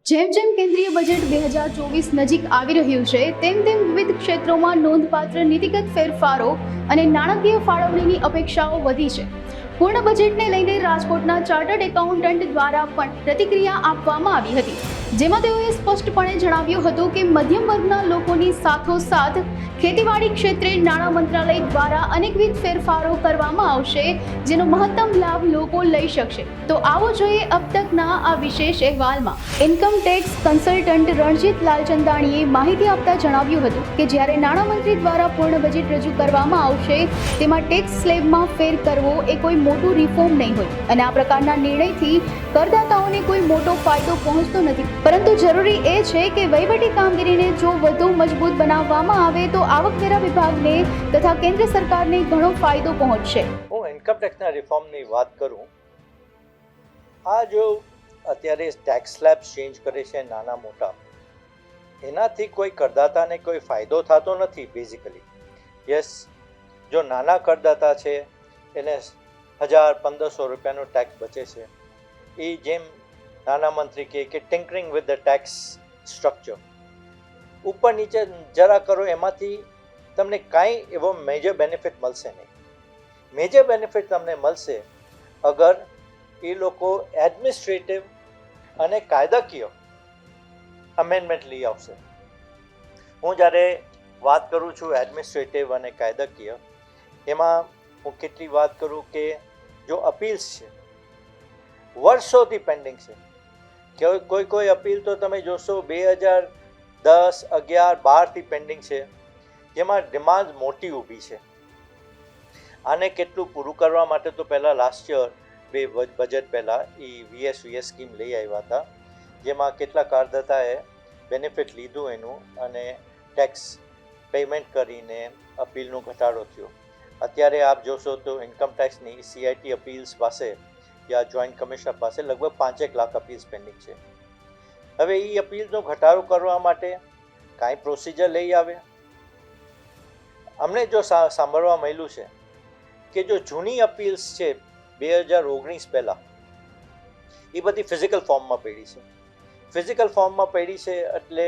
જેમ જેમ કેન્દ્રીય બજેટ 2024 નજીક આવી રહ્યું છે તેમ તેમ વિવિધ ક્ષેત્રોમાં નોંધપાત્ર નીતિગત ફેરફારો અને નાણાકીય ફાળવણીની અપેક્ષાઓ વધી છે. પૂર્ણ બજેટને લઈને રાજકોટના ચાર્ટર્ડ એકાઉન્ટન્ટ દ્વારા પણ પ્રતિક્રિયા આપવામાં આવી હતી, જેમાં તેઓએ સ્પષ્ટપણે જણાવ્યું હતું કે મધ્યમ વર્ગના લોકોની સાથોસાથ ખેતીવાડી ક્ષેત્રે નાણાં મંત્રાલય દ્વારા અનેકવિધ ફેરફારો કરવામાં આવશે, જેનો મહત્તમ લાભ લોકો લઈ શકશે. તો આવો જોઈએ અબ તકના આ વિશેષ અહેવાલમાં. ઇન્કમ ટેક્સ કન્સલ્ટન્ટ રણજીત લાલચંદાણીએ માહિતી આપતા જણાવ્યું હતું કે જ્યારે નાણામંત્રી દ્વારા પૂર્ણ બજેટ રજૂ કરવામાં આવશે તેમાં ટેક્સ સ્લેબમાં ફેર કરવો એ કોઈ મોટું રિફોર્મ નહીં હોય અને આ પ્રકારના નિર્ણયથી કરદાતાઓને કોઈ મોટો ફાયદો પહોંચતો નથી, પરંતુ જરૂરી એ છે કે વહીવટી કામગીરીને જો વધુ મજબૂત બનાવવામાં આવે તો આવકવેરા વિભાગને તથા કેન્દ્ર સરકારને ઘણો ફાયદો પહોંચશે. હું ઇન્કમ ટેક્સના રિફોર્મની વાત કરું, આ જો અત્યારે ટેક્સ સ્લેબ ચેન્જ કરે છે નાના મોટા, એનાથી કોઈ કરદાતાને કોઈ ફાયદો થતો નથી બેઝિકલી. યસ, જો નાના કરદાતા છે એને 1000-1500 રૂપિયાનો ટેક્સ બચે છે. એ જેમ નાના મંત્રી કહે કે tinkering with the tax structure, ઉપર નીચે જરા કરો એમાંથી તમને કાંઈ એવો મેજર બેનિફિટ મળશે નહીં. મેજર બેનિફિટ તમને મળશે અગર એ લોકો એડમિનિસ્ટ્રેટિવ અને કાયદાકીય અમેન્ડમેન્ટ લઈ આવશે. હું જ્યારે વાત કરું છું એડમિનિસ્ટ્રેટિવ અને કાયદાકીય, એમાં હું કેટલી વાત કરું કે જો અપીલ્સ છે વર્ષોથી પેન્ડિંગ છે, કોઈ અપીલ તો તમે જોશો 2010, 11, 12થી પેન્ડિંગ છે, જેમાં ડિમાન્ડ મોટી ઊભી છે. આને કેટલું પૂરું કરવા માટે તો પહેલાં લાસ્ટ યર બજેટ પહેલાં એ વીએસ સ્કીમ લઈ આવ્યા હતા, જેમાં કેટલા કરદાતાએ બેનિફિટ લીધું એનું અને ટેક્સ પેમેન્ટ કરીને અપીલનો ઘટાડો થયો. અત્યારે આપ જોશો તો ઇન્કમ ટેક્સની CIT અપીલ્સ પાસે યા જોઈન્ટ કમિશનર પાસે લગભગ 5 લાખ અપીલ્સ પેન્ડિંગ છે. હવે એ અપીલનો ઘટાડો કરવા માટે કાંઈ પ્રોસિજર લઈ આવે. અમને જો સાંભળવા મળ્યું છે કે જો જૂની અપીલ્સ છે 2019 પહેલાં, એ બધી ફિઝિકલ ફોર્મમાં પડી છે. ફિઝિકલ ફોર્મમાં પડી છે એટલે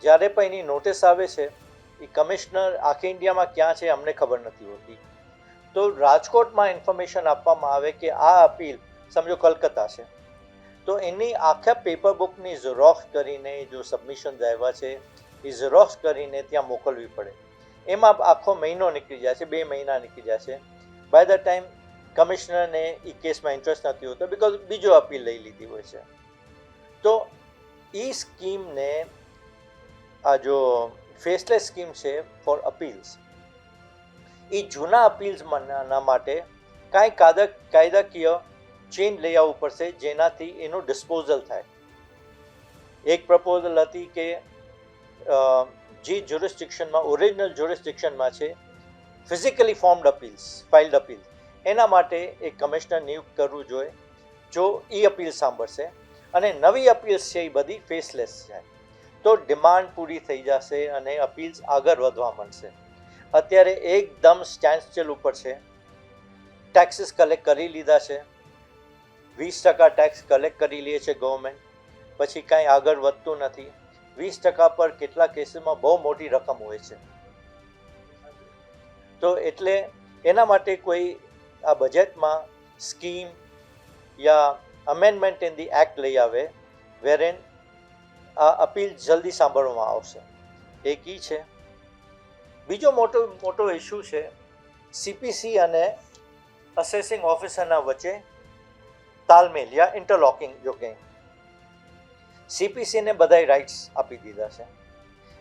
જ્યારે પણ એની નોટિસ આવે છે એ કમિશનર આખી ઇન્ડિયામાં ક્યાં છે અમને ખબર નથી હોતી. તો રાજકોટમાં ઇન્ફોર્મેશન આપવામાં આવે કે આ અપીલ સમજો કલકત્તા છે, તો એની આખા પેપર બુકની ઝેરોક્સ કરીને જો સબમિશન આવ્યા છે એ ઝેરોક્સ કરીને ત્યાં મોકલવી પડે. એમાં આખો મહિનો નીકળી જાય છે, 2 મહિના નીકળી જાય છે. બાય ધ ટાઈમ કમિશનરને એ કેસમાં ઇન્ટરેસ્ટ નથી હોતો, બિકોઝ બીજો અપીલ લઈ લીધી હોય છે. તો એ સ્કીમને આ જો ફેસલેસ સ્કીમ છે ફોર અપીલ્સ, એ જૂના અપીલ્સના માટે કાંઈ કાયદાકીય ચેન્જ લઈ આવવું પડશે જેનાથી એનું ડિસ્પોઝલ થાય. એક પ્રપોઝલ હતી કે જે જ્યુરિસ્ડિક્શનમાં ઓરિજિનલ જ્યુરિસ્ડિક્શનમાં છે ફિઝિકલી ફોર્મ્ડ અપીલ્સ, ફાઇલ્ડ અપીલ્સ, એના માટે એક કમિશનર નિયુક્ત કરવું જોઈએ જો એ અપીલ સાંભળશે. અને નવી અપીલ્સ છે એ બધી ફેસલેસ છે, તો ડિમાન્ડ પૂરી થઈ જશે અને અપીલ્સ આગળ વધવા માંડશે. અત્યારે એકદમ સ્ટેન્ડ સ્ટીલ ઉપર છે. ટેક્સીસ કલેક્ટ કરી લીધા છે, 20% ટેક્સ કલેક્ટ કરી લે છે ગવર્મેન્ટ, પછી કાંઈ આગળ વધતું નથી. 20% પર કેટલા કેસમાં બહુ મોટી રકમ હોય છે. તો એટલે એના માટે કોઈ આ બજેટમાં scheme yeah amendment in the act લઈ આવે વેરેન આ અપીલ જલ્દી સાંભળવામાં આવશે. એક ઈ છે. બીજો મોટો ઇસ્યુ છે CPC અને અસેસિંગ ઓફિસરના વચ્ચે તાલમેલ યા ઇન્ટરલોકિંગ. જો કંઈ CPCને બધાય રાઇટ્સ આપી દીધા છે.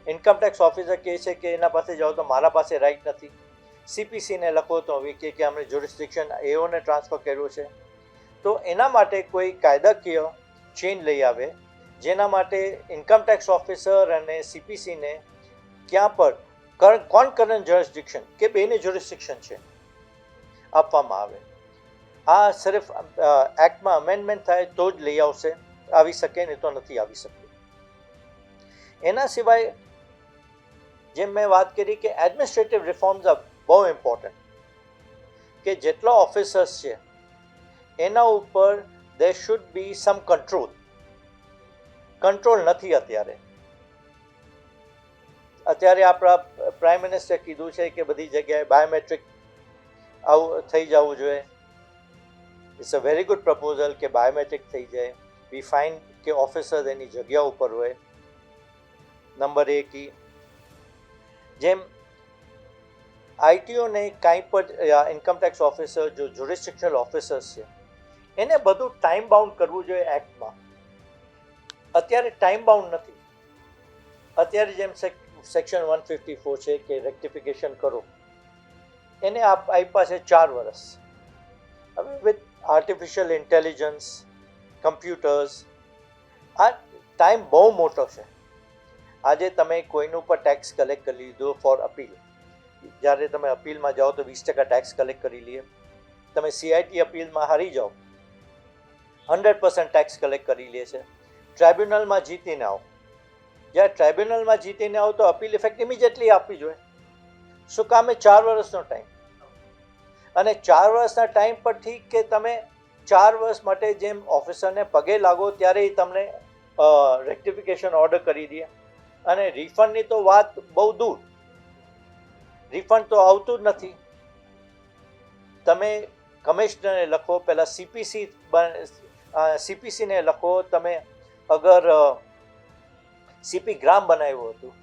ઇન્કમ ટેક્સ ઓફિસર કહે છે કે એના પાસે જાઓ તો મારા પાસે રાઇટ નથી. CPCને લખો તો હવે કે અમે જ્યુરિસ્ડિક્શન એઓને ટ્રાન્સફર કર્યો છે. તો એના માટે કોઈ કાયદાકીય ચેન્જ લઈ આવે જેના માટે ઇન્કમ ટેક્સ ઓફિસર અને CPCને ક્યાં પર કોન્કરન્ટ જ્યુરિસ્ડિક્શન કે બેને જ્યુરિસ્ડિક્શન છે આપવામાં આવે. આ સિર્ફ એક્ટમાં અમેન્ડમેન્ટ થાય તો જ લઈ આવી શકે, નહીં તો નથી આવી શકતું. એના સિવાય જેમ મેં વાત કરી કે એડમિનિસ્ટ્રેટિવ રિફોર્મ્સ બહુ ઇમ્પોર્ટન્ટ, કે જેટલા ઓફિસર્સ છે એના ઉપર there should be some control. Control નથી અત્યારે આપણા પ્રાઇમ મિનિસ્ટરે કીધું છે કે બધી જગ્યાએ બાયોમેટ્રિક આવું થઈ જવું જોઈએ. It's a very good proposal કે બાયોમેટ્રિક થઈ જાય. વી ફાઇન્ડ કે ઓફિસર એની જગ્યા ઉપર હોય. નંબર 1 જેમ આઈટીઓને કાંઈ પણ ઇન્કમટેક્સ ઓફિસર જો જ્યુરિસ્ડિક્શનલ ઓફિસર્સ છે એને બધું ટાઈમ બાઉન્ડ કરવું જોઈએ એક્ટમાં. અત્યારે ટાઈમ બાઉન્ડ નથી. અત્યારે જેમ સેક્શન 154 છે કે રેક્ટિફિકેશન કરો, એને આપ્યા છે 4 વર્ષ. હવે વિથ આર્ટિફિશિયલ ઇન્ટેલિજન્સ, કમ્પ્યુટર્સ, આ ટાઈમ બહુ મોટો છે. આજે તમે કોઈનું પર ટેક્સ કલેક્ટ કરી લીધો ફોર અપીલ, જ્યારે તમે અપીલમાં જાઓ તો 20% ટેક્સ કલેક્ટ કરી લઈએ. તમે સીઆઈટી અપીલમાં હારી જાઓ 100% ટેક્સ કલેક્ટ કરી લે છે. ટ્રાઇબ્યુનલમાં જીતીને આવો, જ્યારે ટ્રાઇબ્યુનલમાં જીતીને આવો તો અપીલ ઇફેક્ટ ઇમિડિયેટલી આપવી જોઈએ. શું કામે 4 વર્ષનો ટાઈમ? અને 4 વર્ષના ટાઈમ પર ઠીક કે તમે 4 વર્ષ માટે જેમ ઓફિસરને પગે લાગો ત્યારે તમને રેક્ટિફિકેશન ઓર્ડર કરી દે, અને રિફંડની તો વાત બહુ દૂર. રિફંડ તો આવતું જ નથી. તમે કમિશનરને લખો, પહેલાં સીપીસીને લખો. તમે અગર સીપી ગ્રામ બનાવ્યું હતું,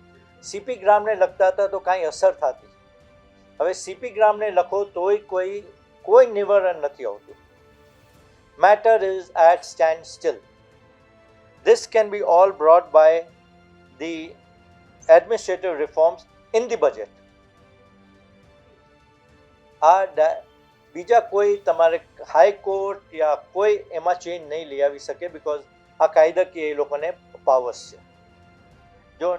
સીપી ગ્રામને લખતા હતા તો કાંઈ અસર થતી. હવે સીપી ગ્રામને લખો તોય કોઈ નિવારણ નથી આવતું. Matter is at standstill. This can be all brought by the administrative reforms in the budget. બીજા કોઈ તમારે હાઈકોર્ટ યા કોઈ એમાં ચેન્જ નહીં લઈ આવી શકે, બિકોઝ આ કાયદાકીય એ લોકોને પાવર્સ છે. જો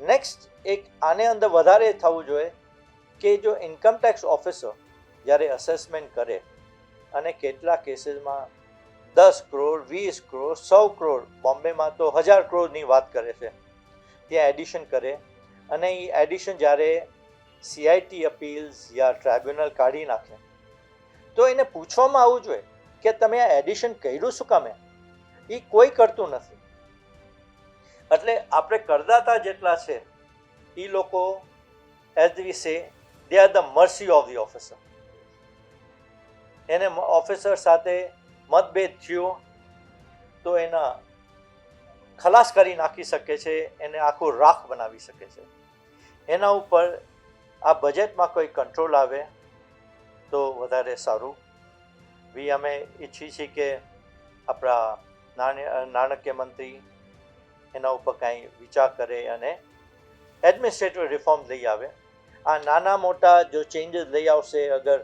નેક્સ્ટ એક આને અંદર વધારે થવું જોઈએ કે જો ઇન્કમટેક્સ ઓફિસર જ્યારે અસેસમેન્ટ કરે અને કેટલા કેસીસમાં 10 કરોડ, 20 કરોડ, 100 કરોડ, બોમ્બેમાં તો 1000 કરોડની વાત કરે છે, ત્યાં એડિશન કરે. અને એ એડિશન જ્યારે સીઆઈટી અપીલ્સ યા ટ્રાઇબ્યુનલ કાઢી નાખે તો એને પૂછવામાં આવવું જોઈએ કે તમે આ એડિશન કર્યું શું કામે? એ કોઈ કરતું નથી. એટલે આપણે કરદાતા જેટલા છે એ લોકો એઝ વી સે they are the Mersey of the officer. એને ઓફિસર સાથે મતભેદ થયો તો એના ખલાસ કરી નાખી શકે છે, એને આખું રાખ બનાવી શકે છે. એના ઉપર આ બજેટમાં કોઈ કંટ્રોલ આવે તો વધારે સારું. અમે ઈચ્છીએ છીએ કે આપણા નાણાકીય મંત્રી એના ઉપર કાંઈ વિચાર કરે અને એડમિનિસ્ટ્રેટિવ રિફોર્મ લઈ આવે. આ નાના મોટા જો ચેન્જીસ લઈ આવશે, અગર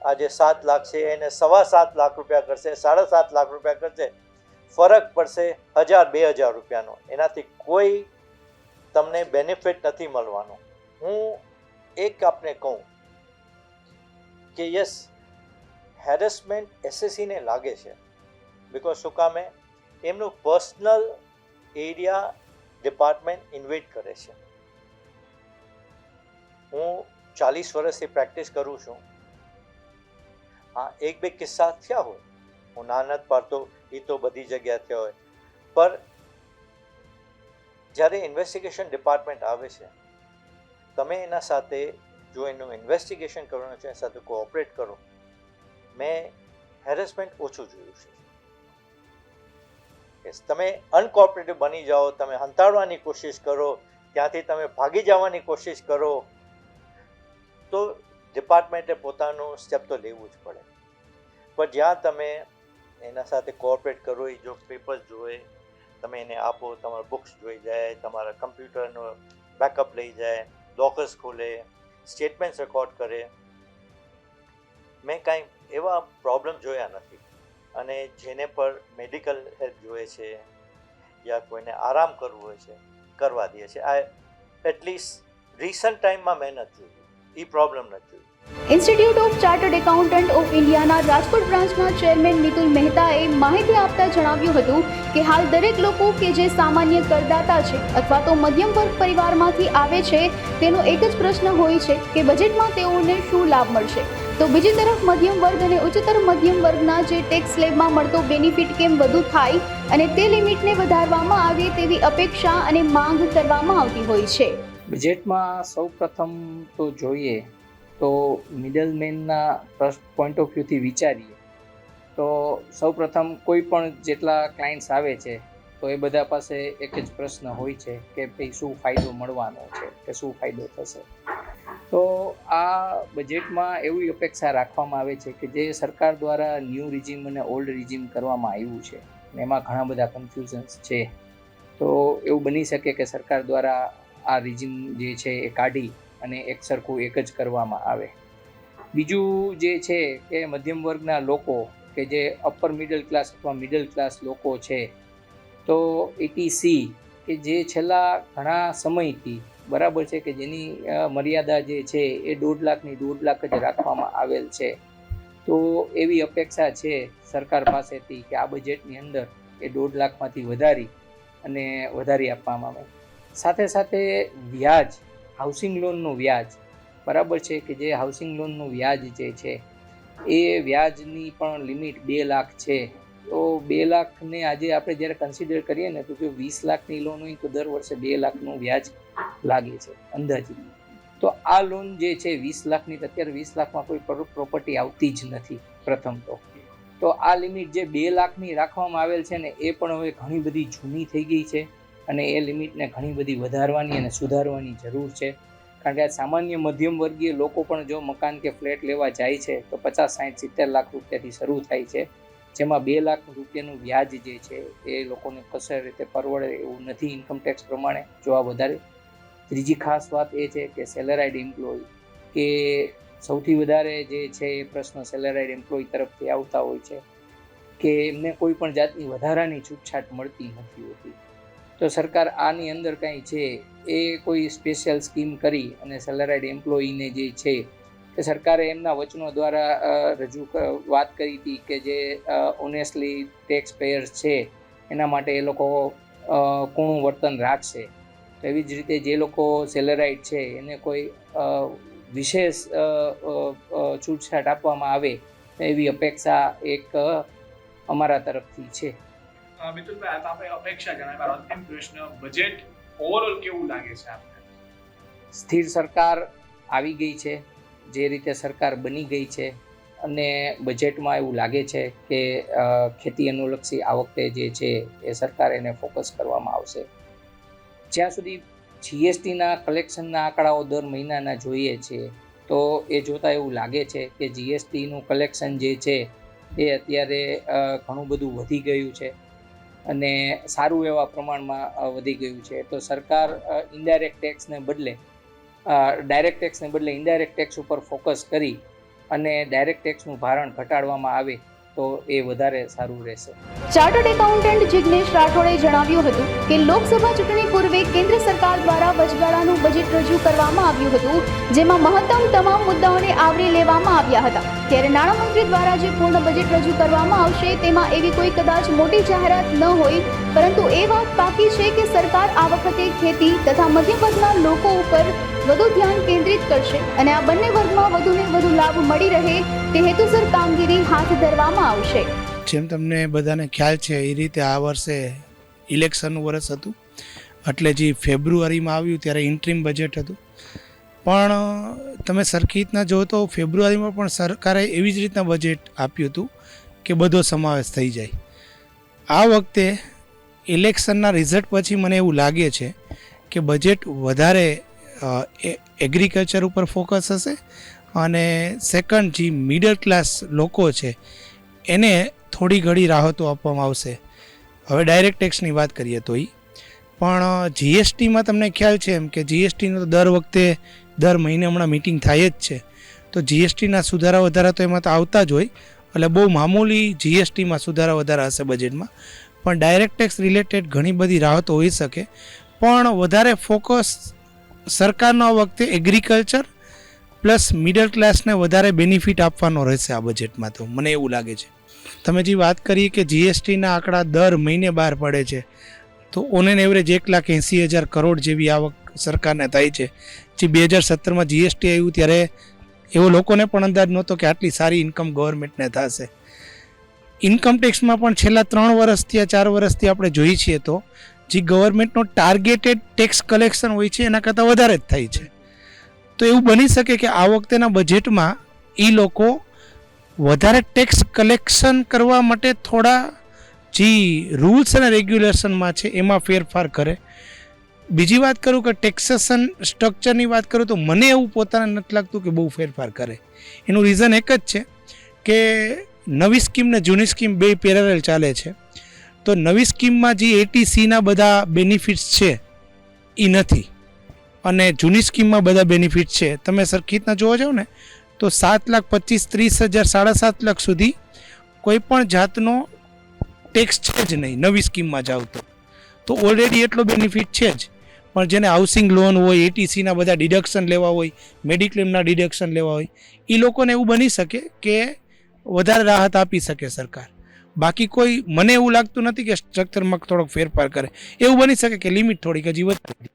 આજે 7 લાખ છે એને 7.25 લાખ રૂપિયા કરશે, 7.5 લાખ રૂપિયા કરશે, ફરક પડશે 1000-2000 રૂપિયાનો. એનાથી કોઈ તમને બેનિફિટ નથી મળવાનો. હું એક આપને કહું કે યસ, હેરેસમેન્ટ એસએસસીને લાગે છે, બિકોઝ શું કામે એમનું પર્સનલ એરિયા ડિપાર્ટમેન્ટ ઇન્વેડ કરે છે. હું 40 વર્ષથી પ્રેક્ટિસ કરું છું. હા, 1-2 કિસ્સા થયા હોય, હું ના નથી પાડતો, એ તો બધી જગ્યાએ થયા હોય. પર જ્યારે ઇન્વેસ્ટિગેશન ડિપાર્ટમેન્ટ આવે છે, તમે એના સાથે જો એનું ઇન્વેસ્ટિગેશન કરવાનું છે એના સાથે કોઓપરેટ કરો. મેં હેરેસમેન્ટ ઓછું જોયું છે. તમે અનકોઓપરેટિવ બની જાઓ, તમે હંતાડવાની કોશિશ કરો, ત્યાંથી તમે ભાગી જવાની કોશિશ કરો, તો ડિપાર્ટમેન્ટે પોતાનું સ્ટેપ તો લેવું જ પડે. પણ જ્યાં તમે એના સાથે કોઓપરેટ કરો, એ જો પેપર્સ જોઈ, તમે એને આપો, તમારા બુક્સ જોઈ જાય, તમારા કમ્પ્યુટરનો બેકઅપ લઈ જાય, લોકર્સ ખોલે, સ્ટેટમેન્ટ્સ રેકોર્ડ કરે, મેં કાંઈ એવા પ્રોબ્લેમ જોયા નથી. અને જેને પર મેડિકલ હેલ્પ જોઈએ છે યા કોઈને આરામ કરવું હોય છે, કરવા દે છે. આ એટલીસ્ટ રિસન્ટ ટાઈમમાં મેં નથી જોયું, એ પ્રોબ્લેમ નથી જોયું. Institute of chartered accountant of ઇન્ડિયાના રાજકોટ બ્રાન્ચના ચેરમેન મિતુલ મહેતાએ માહિતી આપતા જણાવ્યું હતું કે હાલ દરેક લોકો કે જે સામાન્ય કરદાતા છે અથવા તો મધ્યમ વર્ગ પરિવારમાંથી આવે છે તેનો એક જ પ્રશ્ન હોય છે કે બજેટમાં તેઓને શું લાભ મળશે. તો બીજી તરફ મધ્યમ વર્ગ અને ઉચ્ચતર મધ્યમ વર્ગના જે ટેક્સ સ્લેબમાં મળતો બેનિફિટ કેમ વધુ થાય અને તે લિમિટને વધારવામાં આવે તેવી અપેક્ષા અને માંગ કરવામાં આવતી હોય છે. બજેટમાં સૌ પ્રથમ તો જોઈએ તો મિડલમેનના પોઈન્ટ ઓફ વ્યૂથી વિચારીએ તો સૌ પ્રથમ કોઈ પણ જેટલા ક્લાયન્ટ્સ આવે છે તો એ બધા પાસે એક જ પ્રશ્ન હોય છે કે ભાઈ શું ફાયદો મળવાનો છે કે શું ફાયદો થશે. તો આ બજેટમાં એવી અપેક્ષા રાખવામાં આવે છે કે જે સરકાર દ્વારા ન્યૂ રિજીમ અને ઓલ્ડ રિજીમ કરવામાં આવ્યું છે અને એમાં ઘણા બધા કન્ફ્યુઝન્સ છે. તો એવું બની શકે કે સરકાર દ્વારા આ રિજીમ જે છે એ કાઢી અને એક સરખું એક જ કરવામાં આવે. બીજું જે છે કે મધ્યમ વર્ગના લોકો કે જે અપર મિડલ ક્લાસ અથવા મિડલ ક્લાસ લોકો છે તો એટીસી કે જે છેલ્લા ઘણા સમયથી બરાબર છે કે જેની મર્યાદા જે છે એ 1.5 લાખ જ રાખવામાં આવેલ છે. તો એવી અપેક્ષા છે સરકાર પાસેથી કે આ બજેટની અંદર એ 1.5 લાખમાંથી વધારી આપવામાં આવે. સાથે સાથે વ્યાજ, હાઉસિંગ લોનનું વ્યાજ બરાબર છે કે જે હાઉસિંગ લોનનું વ્યાજ જે છે એ વ્યાજની પણ લિમિટ 2 લાખ છે. તો 2 લાખને આજે આપણે જ્યારે કન્સિડર કરીએ ને તો જો 20 લાખની લોન હોય તો દર વર્ષે 2 લાખનું વ્યાજ લાગે છે અંદાજિત. તો આ લોન જે છે 20 લાખની, અત્યારે 20 લાખમાં કોઈ પ્રોપર્ટી આવતી જ નથી પ્રથમ તો આ લિમિટ જે 2 લાખની રાખવામાં આવેલ છે ને એ પણ હવે ઘણી બધી જૂની થઈ ગઈ છે અને એ લિમિટને ઘણી બધી વધારવાની અને સુધારવાની જરૂર છે. કારણ કે સામાન્ય મધ્યમ વર્ગીય લોકો પણ જો મકાન કે ફ્લેટ લેવા જાય છે તો 50, 60, 70 લાખ રૂપિયાથી શરૂ થાય છે, જેમાં 2 લાખ રૂપિયાનું વ્યાજ જે છે એ લોકોને કશે રીતે પરવડે એવું નથી ઇન્કમટેક્સ પ્રમાણે જોવા વધારે. ત્રીજી ખાસ વાત એ છે કે સેલેરાઇડ એમ્પ્લોય કે સૌથી વધારે જે છે એ પ્રશ્ન સેલેરાઇડ એમ્પ્લોય તરફથી આવતા હોય છે કે એમને કોઈ પણ જાતની વધારાની છૂટછાટ મળતી નથી હોતી. તો સરકાર આની અંદર કાંઈ છે એ કોઈ સ્પેશિયલ સ્કીમ કરી અને સેલેરાઇડ એમ્પ્લોયીને જે છે કે સરકારે એમના વચનો દ્વારા વાત કરી હતી કે જે ઓનેસ્ટલી ટેક્સ પેયર્સ છે એના માટે એ લોકો કૂણું વર્તન રાખશે. તો એવી જ રીતે જે લોકો સેલેરાઇડ છે એને કોઈ વિશેષ છૂટછાટ આપવામાં આવે એવી અપેક્ષા એક અમારા તરફથી છે. મિતુલભાઈ, આપણે અપેક્ષા જણાવ્યા, અંતિમ પ્રશ્ન, બજેટ ઓવરઓલ કેવું લાગે છે આપને? સ્થિર સરકાર આવી ગઈ છે, જે રીતે સરકાર બની ગઈ છે અને બજેટમાં એવું લાગે છે કે ખેતી અનુલક્ષી આ વખતે જે છે એ સરકાર એને ફોકસ કરવામાં આવશે. જ્યાં સુધી જીએસટીના કલેક્શનના આંકડાઓ દર મહિનાના જોઈએ છીએ તો એ જોતાં એવું લાગે છે કે જીએસટીનું કલેક્શન જે છે એ અત્યારે ઘણું બધું વધી ગયું છે અને સારું એવા પ્રમાણમાં વધી ગયું છે. તો સરકાર ઇનડાયરેક્ટ ટેક્સને બદલે ડાયરેક્ટ ટેક્સને બદલે ઇનડાયરેક્ટ ટેક્સ ઉપર ફોકસ કરી અને ડાયરેક્ટ ટેક્સનું ભારણ ઘટાડવામાં આવે તો એ વધારે સારું રહેશે. ચાર્ટર્ડ એકાઉન્ટન્ટ જિગ્નેશ રાઠોડે જણાવ્યું હતું કે લોકસભા ચૂંટણી પૂર્વે કેન્દ્ર સરકાર દ્વારા વચગાળાનું બજેટ રજૂ કરવામાં આવ્યું હતું, જેમાં મહત્તમ તમામ મુદ્દાઓને આવરી લેવામાં આવ્યા હતા. ત્યારે નાણામંત્રી દ્વારા જે પૂર્ણ બજેટ રજૂ કરવામાં આવશે તેમાં એવી કોઈ કદાચ મોટી જાહેરાત ન હોય, પરંતુ એ વાત પાકી છે કે સરકાર આ વખતે ખેતી તથા મધ્યમ વર્ગના લોકો ઉપર વધુ ધ્યાન કેન્દ્રિત કરશે અને આ બંને વર્ગમાં વધુને વધુ લાભ મળી રહે તે હેતુસર કામગીરી હાથ ધરવામાં આવશે. જેમ તમને બધાને ખ્યાલ છે એ રીતે આ વર્ષે ઇલેક્શનનું વર્ષ હતું એટલે જે ફેબ્રુઆરીમાં આવ્યું ત્યારે ઇન્ટ્રીમ બજેટ હતું. પણ તમે સરખી રીતના જો તો ફેબ્રુઆરીમાં પણ સરકારે એવી જ રીતના બજેટ આપ્યું હતું કે બધો સમાવેશ થઈ જાય. આ વખતે ઇલેક્શનના રિઝલ્ટ પછી મને એવું લાગે છે કે બજેટ વધારે એગ્રીકલ્ચર ઉપર ફોકસ હશે અને સેકન્ડ જે મિડલ ક્લાસ લોકો છે એને થોડી ઘણી રાહતો આપવામાં આવશે. હવે ડાયરેક્ટ ટેક્સની વાત કરીએ તો પણ જીએસટીમાં તમને ખ્યાલ છે એમ કે જીએસટીનો તો દર મહિને હમણાં મિટિંગ થાય જ છે. તો જીએસટીના સુધારા વધારા તો એમાં તો આવતા જ હોય, એટલે બહુ મામૂલી જીએસટીમાં સુધારા વધારા હશે બજેટમાં. પણ ડાયરેક્ટ ટેક્સ રિલેટેડ ઘણી બધી રાહતો હોઈ શકે, પણ વધારે ફોકસ સરકારનો આ વખતે એગ્રીકલ્ચર પ્લસ મિડલ ક્લાસને વધારે બેનિફિટ આપવાનો રહેશે આ બજેટમાં. તો મને એવું લાગે છે. તમે જે વાત કરી કે જીએસટીના આંકડા દર મહિને બહાર પડે છે, તો ઓન એન એવરેજ 1,80,000 કરોડ જેવી આવક સરકારને થાય છે. જે 2017માં જીએસટી આવ્યું ત્યારે એવો લોકોને પણ અંદાજ નહોતો કે આટલી સારી ઇન્કમ ગવર્મેન્ટને થશે. ઇન્કમ ટેક્સમાં પણ છેલ્લા 3 વર્ષથી 4 વર્ષથી આપણે જોઈએ છીએ તો જે ગવર્મેન્ટનો ટાર્ગેટેડ ટેક્સ કલેક્શન હોય છે એના કરતાં વધારે જ થાય છે. તો એવું બની શકે કે આ વખતેના બજેટમાં એ લોકો વધારે ટેક્સ કલેક્શન કરવા માટે થોડા જે રૂલ્સ અને રેગ્યુલેશનમાં છે એમાં ફેરફાર કરે. બીજી વાત કરું કે ટેક્સેશન સ્ટ્રક્ચરની વાત કરું તો મને એવું પોતાને નથી લાગતું કે બહુ ફેરફાર કરે. એનું રીઝન એક જ છે કે નવી સ્કીમ ને જૂની સ્કીમ બે પેરેલલ ચાલે છે. તો નવી સ્કીમમાં જે એટીસીના બધા બેનિફિટ્સ છે એ નથી અને જૂની સ્કીમમાં બધા બેનિફિટ છે. તમે સરખી રીતના જોવા જાઓ ને તો 7,25,30,000 7.5 લાખ સુધી કોઈ પણ જાતનો ટેક્સ છે જ નહીં નવી સ્કીમમાં જાવ તો ઓલરેડી એટલો બેનિફિટ છે જ. પણ જેને હાઉસિંગ લોન હોય, એટીસીના બધા ડિડક્શન લેવા હોય, મેડિક્લેમના ડિડક્શન લેવા હોય, એ લોકોને એવું બની શકે કે વધારે રાહત આપી શકે સરકાર. બાકી કોઈ મને એવું લાગતું નથી કે સ્ટ્રક્ચરમાં થોડોક ફેરફાર કરે. એવું બની શકે કે લિમિટ થોડીક હજી વધે.